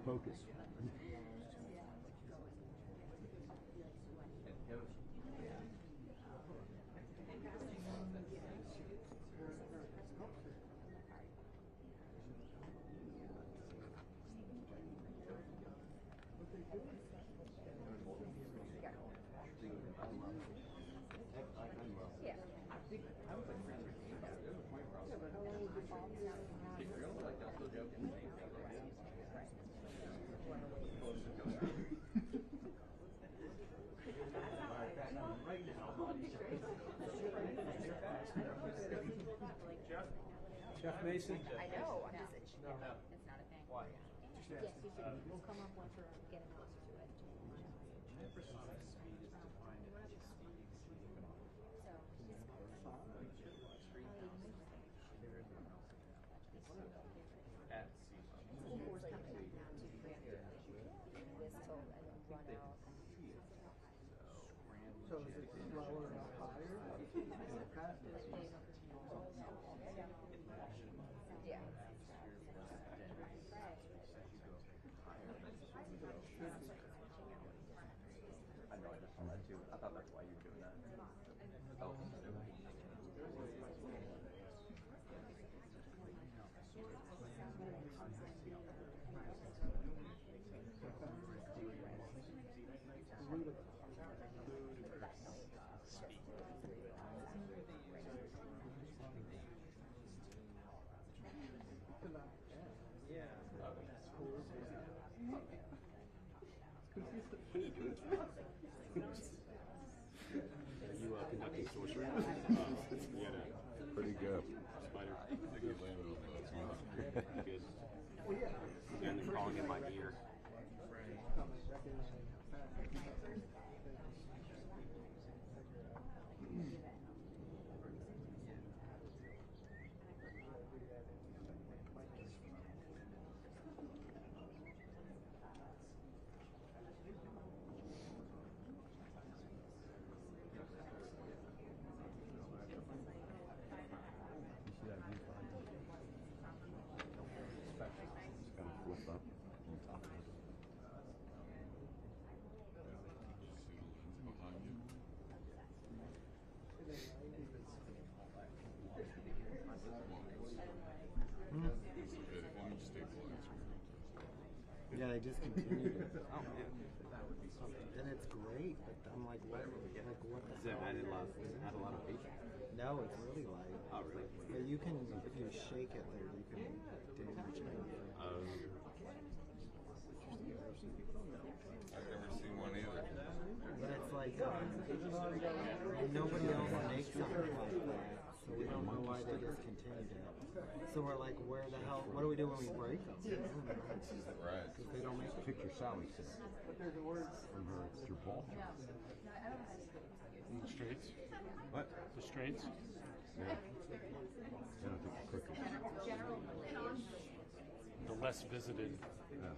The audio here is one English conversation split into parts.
Focus. Jeff Mason? I know, I'm just, it's not a thing. Why? Yes, you should, we'll come up once we're getting closer to it. Hypersonic speed is defined as the speed exceeding at sea level. Full force coming back down to 300. This till, and then run out. So is it slower or higher? Yeah. I know, I just saw that too. I thought that's why you were doing that. Oh. You conducting sorcery? Pretty good. Spider. Good landed on good. And they're calling in my ear. Yeah, they just continued it. Oh man, and it's great. But I'm like, what the Does it hell? add a lot of features? No, it's really light. Oh, really? Yeah, you can, if you shake it there, you can damage anything. I've never seen one either. But it's like, nobody else makes something like that, so we don't know why they discontinued it. So we're like, where the hell, what do we do when we break them? Right. Because they don't make Picture Sally said. From her Gibraltar. The Straits? What? The Straits? Yeah. I don't think the cookies. The less visited. Yeah.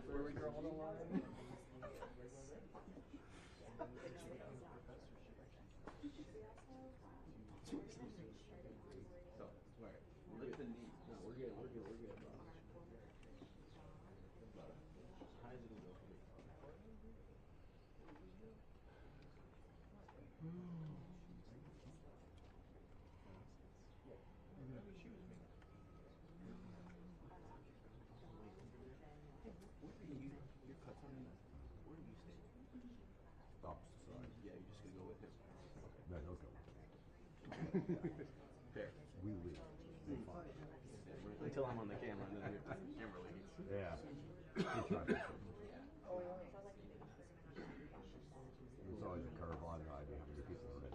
Where we draw the line? No, they'll go. Fair. We leave. They fight. Until I'm on the camera, and then the camera leaves. Yeah. He tried to. There's always a curve on it. I mean, how many people are in there?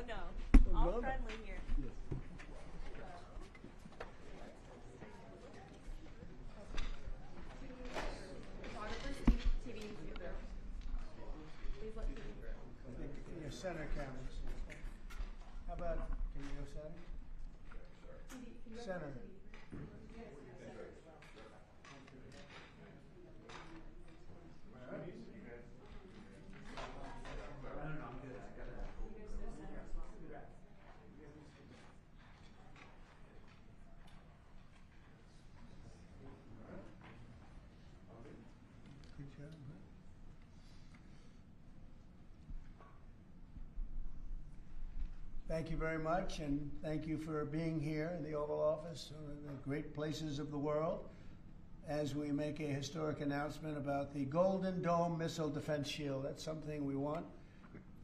No. All friendly here. Photographers, TV, YouTuber. Please let TV. Your center cameras. How about, can you go center? Center. Good job. Thank you very much, and thank you for being here in the Oval Office, one of the great places of the world, as we make a historic announcement about the Golden Dome Missile Defense Shield. That's something we want,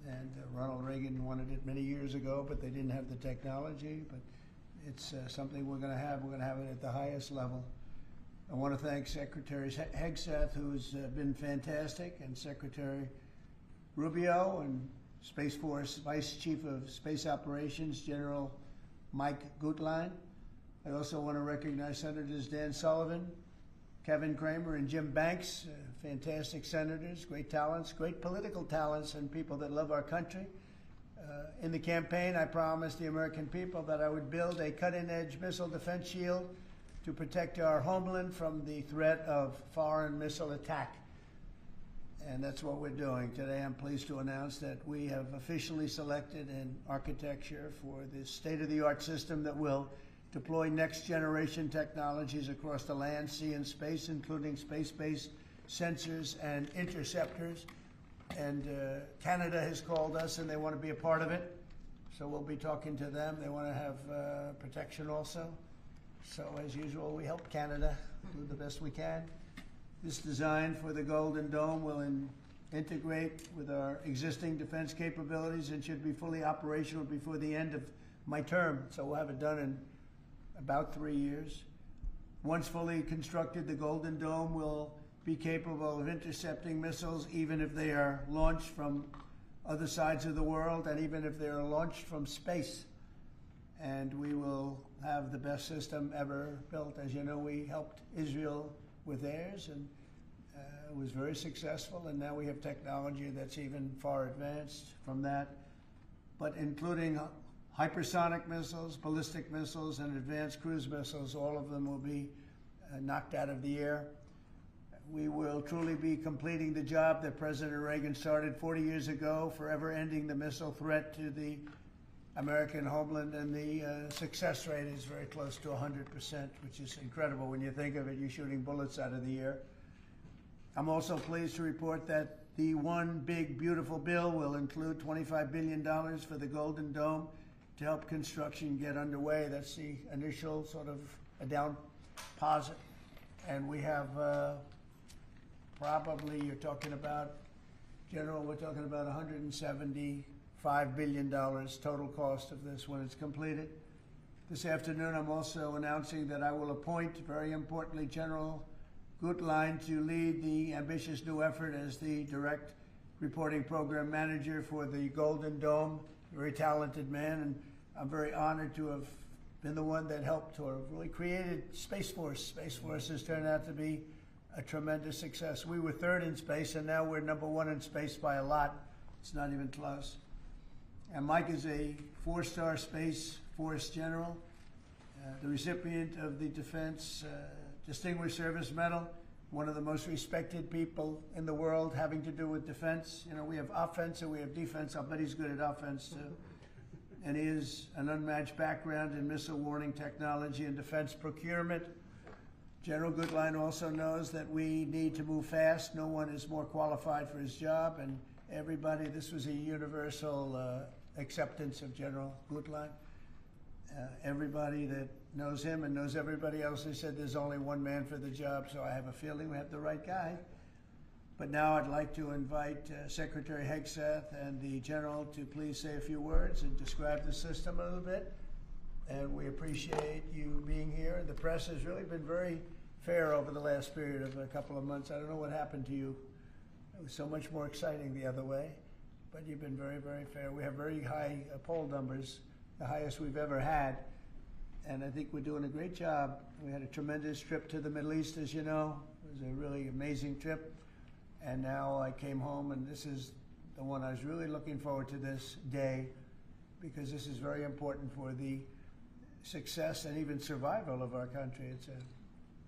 and Ronald Reagan wanted it many years ago, but they didn't have the technology, but it's something we're going to have. We're going to have it at the highest level. I want to thank Secretary Hegseth, who's been fantastic, and Secretary Rubio, and Space Force Vice Chief of Space Operations, General Mike Gutlein. I also want to recognize Senators Dan Sullivan, Kevin Cramer, and Jim Banks, fantastic senators, great talents, great political talents, and people that love our country. In the campaign, I promised the American people that I would build a cutting-edge missile defense shield to protect our homeland from the threat of foreign missile attack. And that's what we're doing. Today I'm pleased to announce that we have officially selected an architecture for this state-of-the-art system that will deploy next-generation technologies across the land, sea, and space, including space-based sensors and interceptors. And Canada has called us, and they want to be a part of it. So we'll be talking to them. They want to have protection also. So as usual, we help Canada do the best we can. This design for the Golden Dome will integrate with our existing defense capabilities and should be fully operational before the end of my term. So we'll have it done in about 3 years. Once fully constructed, the Golden Dome will be capable of intercepting missiles even if they are launched from other sides of the world and even if they are launched from space. And we will have the best system ever built. As you know, we helped Israel with theirs, and it was very successful, and now we have technology that's even far advanced from that, but including hypersonic missiles, ballistic missiles, and advanced cruise missiles. All of them will be knocked out of the air. We will truly be completing the job that President Reagan started 40 years ago, forever ending the missile threat to the American homeland, and the success rate is very close to 100%, which is incredible when you think of it. You're shooting bullets out of the air. I'm also pleased to report that the One Big Beautiful Bill will include $25 billion for the Golden Dome to help construction get underway. That's the initial sort of a down deposit. And we have probably, you're talking about, General, we're talking about $175 billion total cost of this when it's completed. This afternoon, I'm also announcing that I will appoint, very importantly, General Gutlein to lead the ambitious new effort as the direct reporting program manager for the Golden Dome. Very talented man, and I'm very honored to have been the one that helped or really created Space Force. Space Force has turned out to be a tremendous success. We were third in space, and now we're number one in space by a lot. It's not even close. And Mike is a 4-star Space Force general, the recipient of the Defense Distinguished Service Medal, one of the most respected people in the world having to do with defense. You know, we have offense and we have defense. I'll bet he's good at offense too. And he has an unmatched background in missile warning technology and defense procurement. General Goodline also knows that we need to move fast. No one is more qualified for his job, and everybody, this was a universal acceptance of General Goodline. Everybody that knows him and knows everybody else, they said there's only one man for the job, so I have a feeling we have the right guy. But now I'd like to invite Secretary Hegseth and the General to please say a few words and describe the system a little bit. And we appreciate you being here. The press has really been very fair over the last period of a couple of months. I don't know what happened to you. It was so much more exciting the other way, but you've been very, very fair. We have very high poll numbers, the highest we've ever had. And I think we're doing a great job. We had a tremendous trip to the Middle East, as you know. It was a really amazing trip. And now I came home, and this is the one I was really looking forward to this day, because this is very important for the success and even survival of our country. It's a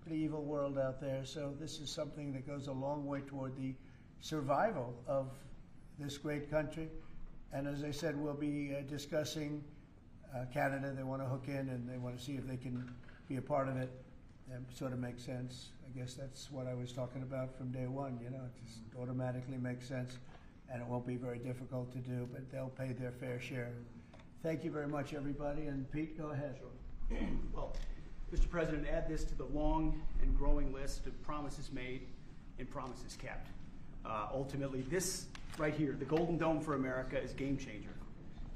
pretty evil world out there, so this is something that goes a long way toward the survival of this great country. And as I said, we'll be discussing Canada. They want to hook in, and they want to see if they can be a part of it. That sort of makes sense. I guess that's what I was talking about from day one. You know, it just automatically makes sense, and it won't be very difficult to do, but they'll pay their fair share. Thank you very much, everybody. And Pete, go ahead. Sure. Well, Mr. President, add this to the long and growing list of promises made and promises kept. Ultimately, this right here, the Golden Dome for America, is game changer.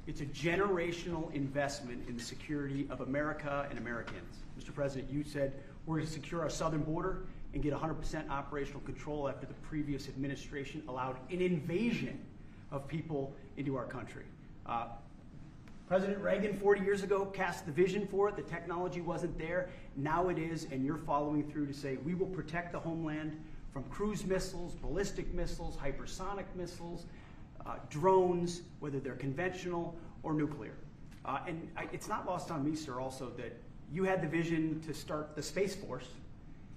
It's a generational investment in the security of America and Americans. Mr. President, you said we're going to secure our southern border and get 100% operational control after the previous administration allowed an invasion of people into our country. President Reagan 40 years ago cast the vision for it. The technology wasn't there. Now it is, and you're following through to say we will protect the homeland from cruise missiles, ballistic missiles, hypersonic missiles, drones, whether they're conventional or nuclear. It's not lost on me, sir, also that you had the vision to start the Space Force,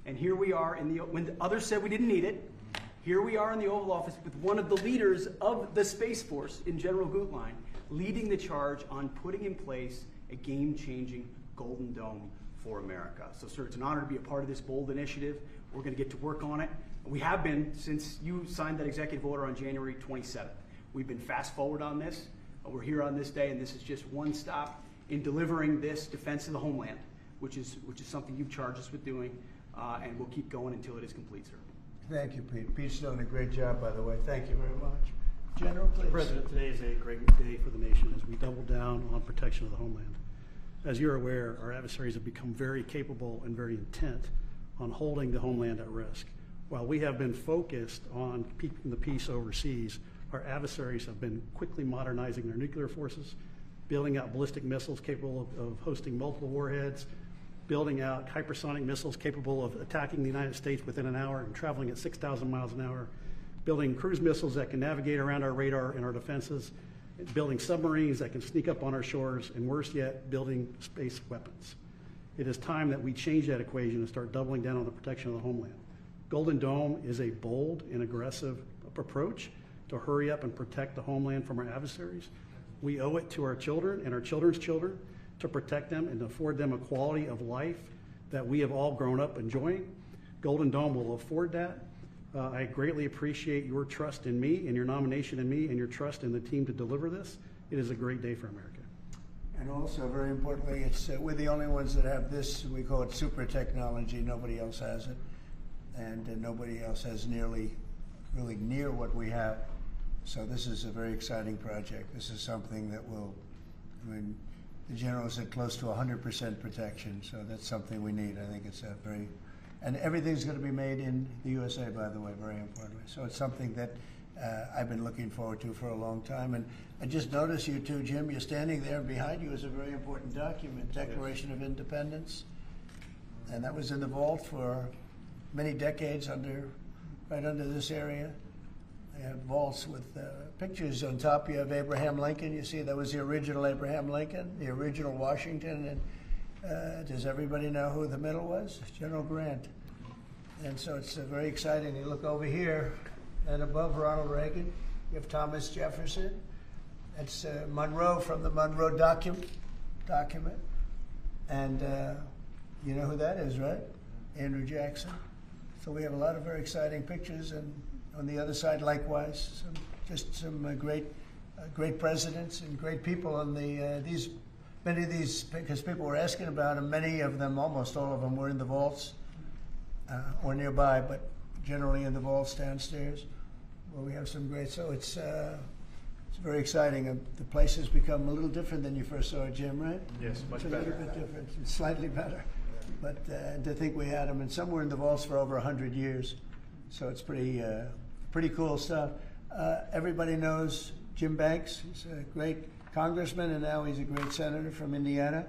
and here we are when the others said we didn't need it, here we are in the Oval Office with one of the leaders of the Space Force in General Gutlein, leading the charge on putting in place a game-changing Golden Dome for America. So, sir, it's an honor to be a part of this bold initiative. We're going to get to work on it. We have been since you signed that executive order on January 27th. We've been fast forward on this. We're here on this day, and this is just one stop in delivering this defense of the homeland, which is something you've charged us with doing, and we'll keep going until it is complete, sir. Thank you, Pete. Pete's doing a great job, by the way. Thank you very much. General, please. Mr. President, today is a great day for the nation as we double down on protection of the homeland. As you're aware, our adversaries have become very capable and very intent on holding the homeland at risk. While we have been focused on keeping the peace overseas, our adversaries have been quickly modernizing their nuclear forces, building out ballistic missiles capable of hosting multiple warheads, building out hypersonic missiles capable of attacking the United States within an hour and traveling at 6,000 miles an hour, building cruise missiles that can navigate around our radar and our defenses, building submarines that can sneak up on our shores, and worse yet, building space weapons. It is time that we change that equation and start doubling down on the protection of the homeland. Golden Dome is a bold and aggressive approach to hurry up and protect the homeland from our adversaries. We owe it to our children and our children's children to protect them and to afford them a quality of life that we have all grown up enjoying. Golden Dome will afford that. I greatly appreciate your trust in me and your nomination in me and your trust in the team to deliver this. It is a great day for America. And also, very importantly, it's we're the only ones that have this. We call it super technology. Nobody else has it. And nobody else has really near what we have. So this is a very exciting project. This is something that will, the general said close to 100% protection. So that's something we need. I think it's a very, and everything's going to be made in the USA, by the way, very importantly. So it's something that I've been looking forward to for a long time. And I just noticed you too, Jim, you're standing there, and behind you is a very important document, Declaration of Independence. And that was in the vault for many decades right under this area. They have vaults with pictures on top. You have Abraham Lincoln. You see that was the original Abraham Lincoln, the original Washington. And does everybody know who the middle was? General Grant. And so it's very exciting. You look over here, and above Ronald Reagan, you have Thomas Jefferson. That's Monroe from the Monroe document. And you know who that is, right? Andrew Jackson. So we have a lot of very exciting pictures, and on the other side, likewise, some great presidents and great people. And many of these, because people were asking about them, many of them, almost all of them, were in the vaults or nearby, but generally in the vaults downstairs, where we have some great. So it's very exciting. The place has become a little different than you first saw it, Jim, right? Yes, much it's better. A little bit different, it's slightly better. But to think we had them, and some were in the vaults for over 100 years. So it's pretty cool stuff. Everybody knows Jim Banks. He's a great congressman, and now he's a great senator from Indiana.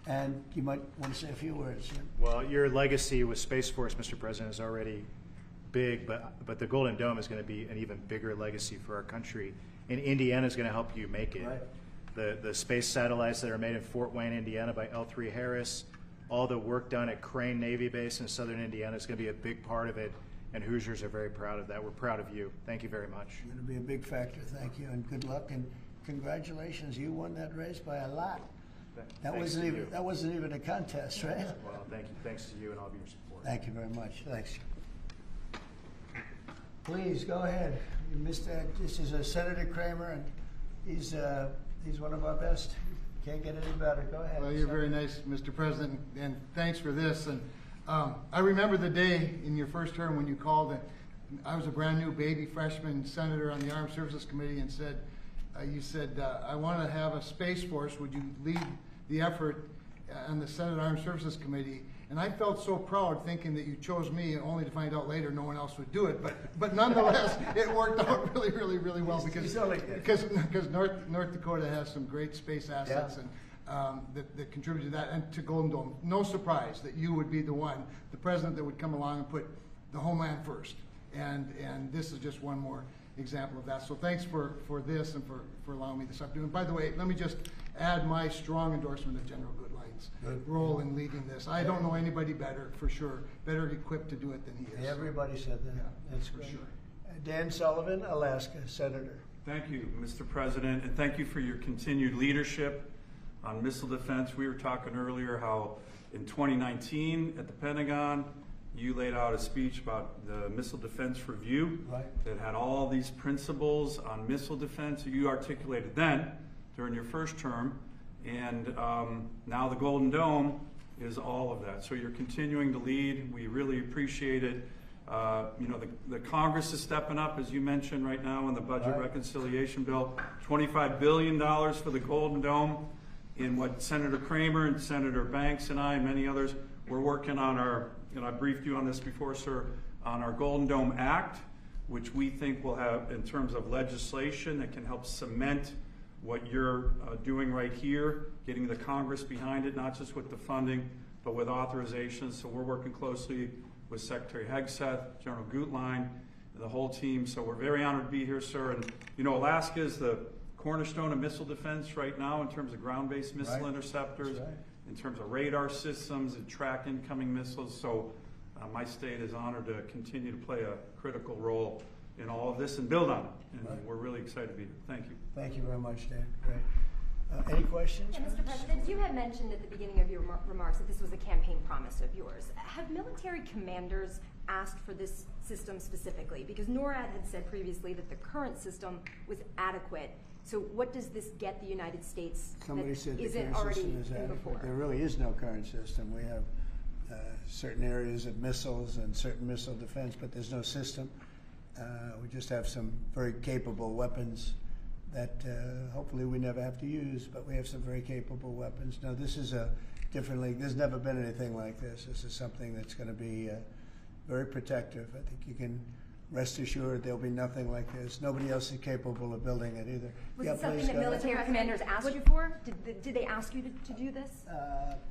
And you might want to say a few words, Jim. Well, your legacy with Space Force, Mr. President, is already big, but the Golden Dome is going to be an even bigger legacy for our country. And Indiana is going to help you make it. Right. The space satellites that are made in Fort Wayne, Indiana by L3 Harris, all the work done at Crane Navy Base in southern Indiana is going to be a big part of it. And Hoosiers are very proud of that. We're proud of you. Thank you very much. It's going to be a big factor. Thank you, and good luck, and congratulations. You won that race by a lot. That wasn't even a contest, right? Well, thank you. Thanks to you and all of your support. Thank you very much. Thanks. Please go ahead. You missed that. This is Senator Kramer, and he's one of our best. Can't get any better. Go ahead. Well, you're very nice, Mr. President, and thanks for this. And I remember the day in your first term when you called, and I was a brand new baby freshman senator on the Armed Services Committee, and you said, I want to have a Space Force. Would you lead the effort on the Senate Armed Services Committee? And I felt so proud thinking that you chose me, only to find out later no one else would do it. But nonetheless, it worked out really, really, really well because North Dakota has some great space assets, and that contribute to that and to Golden Dome. No surprise that you would be the president that would come along and put the homeland first. And this is just one more example of that. So thanks for this and for allowing me this opportunity. And by the way, let me just add my strong endorsement of General Goodline's role in leading this. I don't know anybody better, for sure, better equipped to do it than he is. Everybody said that. Yeah, that's for great. sure. Dan Sullivan, Alaska, Senator. Thank you, Mr. President, and thank you for your continued leadership on missile defense. We were talking earlier how in 2019 at the Pentagon, you laid out a speech about the Missile Defense Review that had all these principles on missile defense that you articulated then during your first term, and now the Golden Dome is all of that. So you're continuing to lead. We really appreciate it. You know, the Congress is stepping up, as you mentioned right now in the budget reconciliation bill, $25 billion for the Golden Dome. In what Senator Kramer and Senator Banks and I and many others, we're working on our, I briefed you on this before, sir, on our Golden Dome Act, which we think will have, in terms of legislation that can help cement what you're doing right here, getting the Congress behind it, not just with the funding, but with authorizations. So we're working closely with Secretary Hegseth, General Gutlein, the whole team. So we're very honored to be here, sir. And you know, Alaska is the cornerstone of missile defense right now in terms of ground-based missile interceptors, in terms of radar systems and track incoming missiles. So my state is honored to continue to play a critical role in all of this and build on it. And we're really excited to be here. Thank you. Thank you very much, Dan. Great. Any questions? Yeah, Mr. President, you had mentioned at the beginning of your remarks that this was a campaign promise of yours. Have military commanders asked for this system specifically? Because NORAD had said previously that the current system was adequate. So what does this get the United States Somebody said the isn't current already system is in adequate. before? There really is no current system. We have certain areas of missiles and certain missile defense, but there's no system. We just have some very capable weapons that hopefully we never have to use, but we have some very capable weapons. Now, this is a different league. There's never been anything like this. This is something that's going to be very protective. I think you can rest assured there'll be nothing like this. Nobody else is capable of building it either. Was Yeah, it something please, that go ahead. military commanders asked you for? Did they ask you to do this?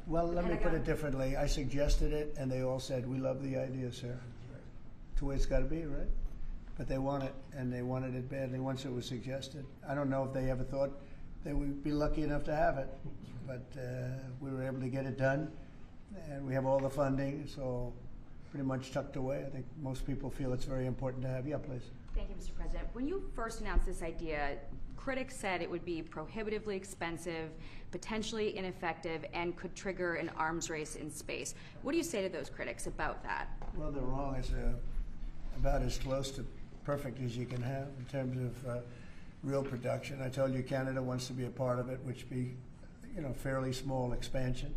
Well, let me put it differently. I suggested it, and they all said, "We love the idea, sir." It's the way it's got to be, right? But they want it, and they wanted it badly once it was suggested. I don't know if they ever thought they would be lucky enough to have it, but we were able to get it done, and we have all the funding, so pretty much tucked away. I think most people feel it's very important to have. Yeah, please. Thank you, Mr. President. When you first announced this idea, critics said it would be prohibitively expensive, potentially ineffective, and could trigger an arms race in space. What do you say to those critics about that? Well, they're wrong. It's about as close to perfect as you can have in terms of real production. I told you Canada wants to be a part of it, which be, fairly small expansion,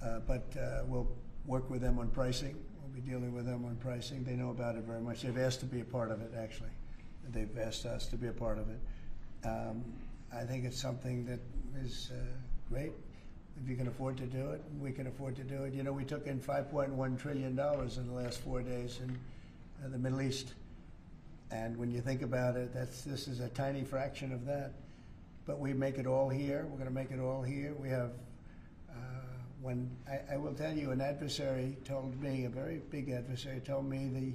but we'll work with them on pricing. We'll be dealing with them on pricing. They know about it very much. They've asked to be a part of it, actually. They've asked us to be a part of it. I think it's something that is great. If you can afford to do it, we can afford to do it. We took in $5.1 trillion in the last 4 days in the Middle East. And when you think about it, this is a tiny fraction of that. But we make it all here. We're going to make it all here. We have, I will tell you, an adversary told me, a very big adversary told me the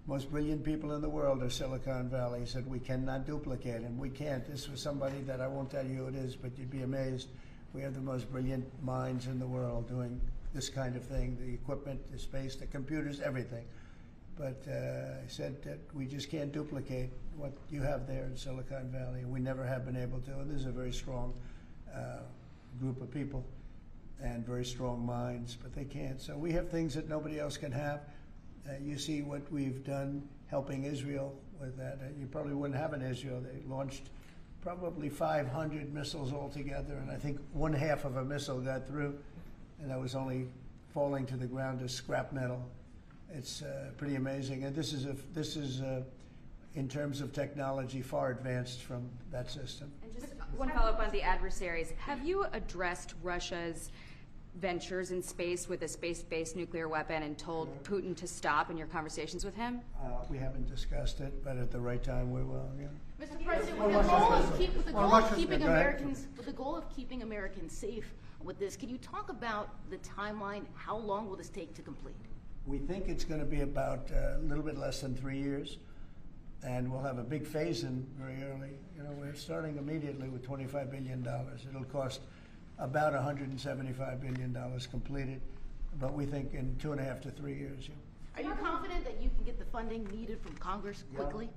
most brilliant people in the world are Silicon Valley. He said, we cannot duplicate him. We can't. This was somebody that I won't tell you who it is, but you'd be amazed. We have the most brilliant minds in the world doing this kind of thing, the equipment, the space, the computers, everything. But I said that we just can't duplicate what you have there in Silicon Valley. We never have been able to. And this is a very strong group of people and very strong minds, but they can't. So we have things that nobody else can have. You see what we've done helping Israel with that. You probably wouldn't have in Israel. They launched probably 500 missiles altogether, and I think 1/2 of a missile got through, and that was only falling to the ground as scrap metal. It's pretty amazing, and this is in terms of technology far advanced from that system. And just one follow-up on the adversaries. Have you addressed Russia's ventures in space with a space-based nuclear weapon and told Putin to stop in your conversations with him? We haven't discussed it, but at the right time we will. Yeah. Mr. President, with the goal of keeping Americans safe with this, can you talk about the timeline? How long will this take to complete? We think it's going to be about a little bit less than 3 years, and we'll have a big phase-in very early. We're starting immediately with $25 billion. It'll cost about $175 billion completed, but we think in 2.5 to 3 years. Are you confident that you can get the funding needed from Congress quickly?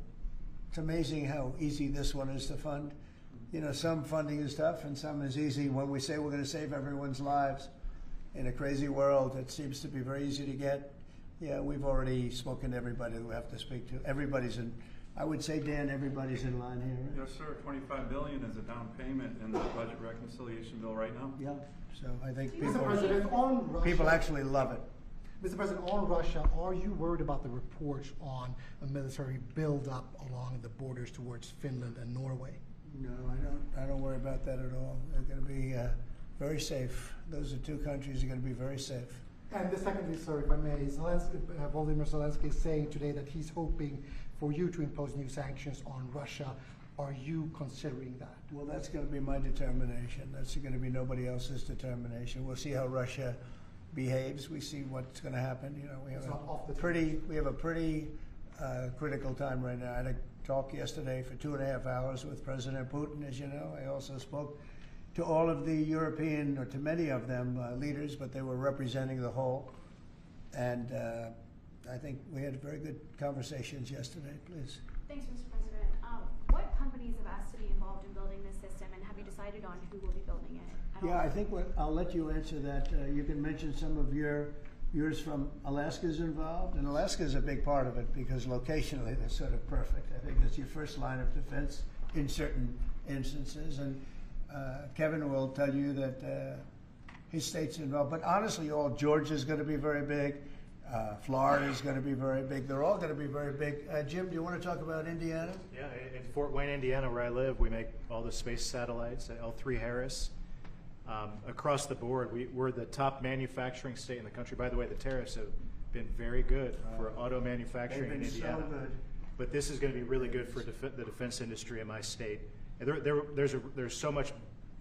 It's amazing how easy this one is to fund. Some funding is tough and some is easy. When we say we're going to save everyone's lives in a crazy world, it seems to be very easy to get. Yeah, we've already spoken to everybody that we have to speak to. Everybody's in, I would say, Dan, everybody's in line here. Right? Yes, sir. $25 billion is a down payment in the budget reconciliation bill right now. Yeah, so I think people actually love it. Mr. President, on Russia, are you worried about the reports on a military build-up along the borders towards Finland and Norway? No, I don't worry about that at all. They're going to be very safe. Those are two countries that are going to be very safe. And secondly, sir, if I may, Volodymyr Zelensky is saying today that he's hoping for you to impose new sanctions on Russia. Are you considering that? Well, that's going to be my determination. That's going to be nobody else's determination. We'll see how Russia behaves. We see what's going to happen. We have a pretty critical time right now. I had a talk yesterday for 2.5 hours with President Putin, as you know. I also spoke to all of the European, or to many of them, leaders, but they were representing the whole. And I think we had very good conversations yesterday. Please. Thanks, Mr. President. What companies have asked to be involved in building this system, and have you decided on who will be building it? Yeah, I think I'll let you answer that. You can mention some of yours from Alaska's involved, and Alaska's a big part of it because locationally they're sort of perfect. I think that's your first line of defense in certain instances, and Kevin will tell you that his state's involved. But honestly, Georgia's going to be very big. Florida's going to be very big. They're all going to be very big. Jim, do you want to talk about Indiana? Yeah, in Fort Wayne, Indiana, where I live, we make all the space satellites at L3 Harris. Across the board, we're the top manufacturing state in the country. By the way, the tariffs have been very good for auto manufacturing in Indiana. They've been so good. but this is going to be really good for the defense industry in my state. And there's so much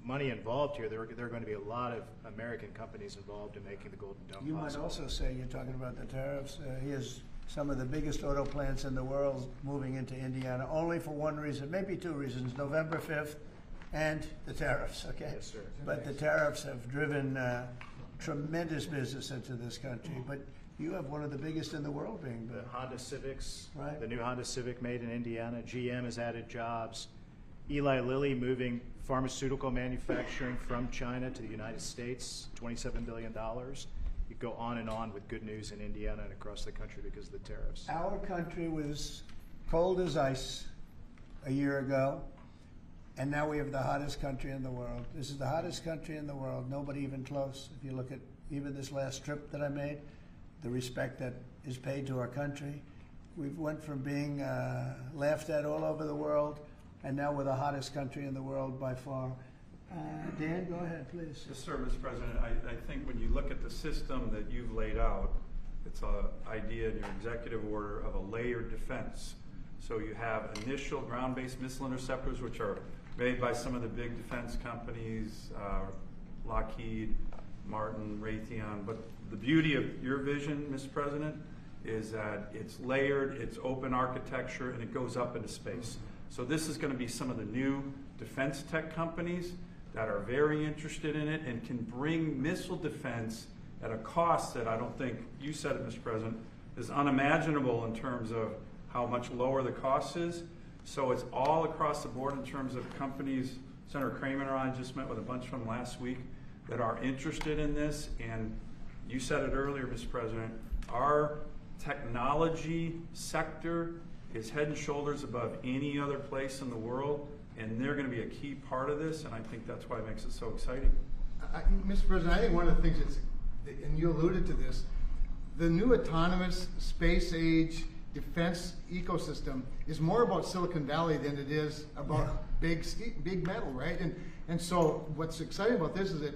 money involved here. There are going to be a lot of American companies involved in making the Golden Dome You possible. might also say, you're talking about the tariffs, here's some of the biggest auto plants in the world moving into Indiana only for one reason, maybe two reasons, November 5th and the tariffs, okay? Yes, sir. But the tariffs have driven tremendous business into this country. But you have one of the biggest in the world being built. The Honda Civics, right. The new Honda Civic made in Indiana. GM has added jobs. Eli Lilly moving pharmaceutical manufacturing from China to the United States, $27 billion. You go on and on with good news in Indiana and across the country because of the tariffs. Our country was cold as ice a year ago, and now we have the hottest country in the world. This is the hottest country in the world, nobody even close. If you look at even this last trip that I made, the respect that is paid to our country. We've went from being laughed at all over the world, and now we're the hottest country in the world by far. Dan, go ahead, please. Yes, sir, Mr. President. I think when you look at the system that you've laid out, it's an idea in your executive order of a layered defense. So you have initial ground-based missile interceptors, which are made by some of the big defense companies, Lockheed, Martin, Raytheon. But the beauty of your vision, Mr. President, is that it's layered, it's open architecture, and it goes up into space. So this is going to be some of the new defense tech companies that are very interested in it and can bring missile defense at a cost that I don't think, you said it, Mr. President, is unimaginable in terms of how much lower the cost is. So it's all across the board in terms of companies. Senator Kramer and I just met with a bunch of them last week that are interested in this. And you said it earlier, Mr. President, our technology sector is head and shoulders above any other place in the world, and they're going to be a key part of this, and I think that's why it makes it so exciting. Mr. President, I think one of the things that's, and you alluded to this, the new autonomous space age defense ecosystem is more about Silicon Valley than it is about big metal, right? And so what's exciting about this is it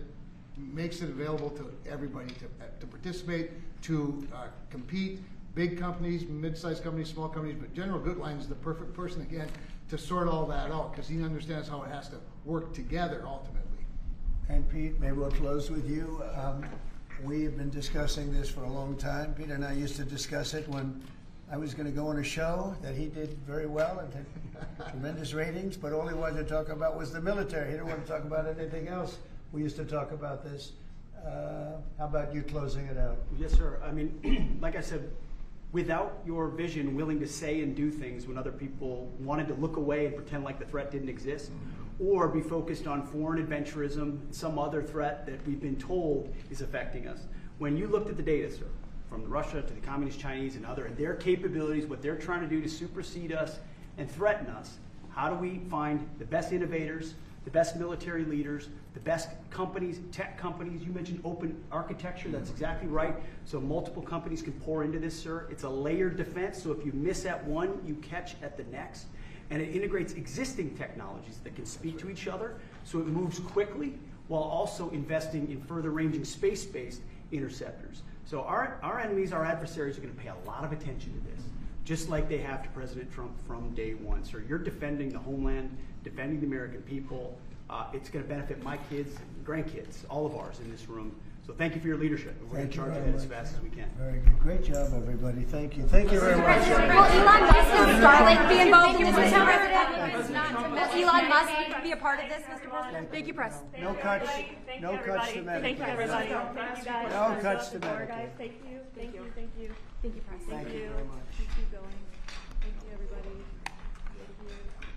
makes it available to everybody to participate, to compete. Big companies, mid-sized companies, small companies, but General Gutlein is the perfect person, again, to sort all that out because he understands how it has to work together ultimately. And Pete, maybe we'll close with you. We have been discussing this for a long time. Peter and I used to discuss it when I was going to go on a show that he did very well and had tremendous ratings, but all he wanted to talk about was the military. He didn't want to talk about anything else. We used to talk about this. How about you closing it out? Yes, sir. I mean, like I said, without your vision, willing to say and do things when other people wanted to look away and pretend like the threat didn't exist, or be focused on foreign adventurism, some other threat that we've been told is affecting us. When you looked at the data, sir, from Russia to the Communist Chinese and their capabilities, what they're trying to do to supersede us and threaten us, how do we find the best innovators, the best military leaders, the best companies, tech companies? You mentioned open architecture, that's exactly right. So multiple companies can pour into this, sir. It's a layered defense, so if you miss at one, you catch at the next. And it integrates existing technologies that can speak to each other, so it moves quickly while also investing in further ranging space-based interceptors. So our enemies, our adversaries, are going to pay a lot of attention to this, just like they have to President Trump from day one. Sir, you're defending the homeland, defending the American people. It's going to benefit my kids, grandkids, all of ours in this room. So thank you for your leadership. We're going to charge ahead as fast as we can. Very good. Great job, everybody. Thank you. Thank you very much. Will Elon Musk and Starlink be involved in this? Will Elon Musk be a part of this, Mr. President? Thank you, press. No cuts. No cuts to medical. Thank you, everybody. Thank you, guys. No cuts to medical. Guys, thank you. Thank you. Thank you. Thank you, press. Thank you very much. Keep going. Thank you, everybody. Thank you.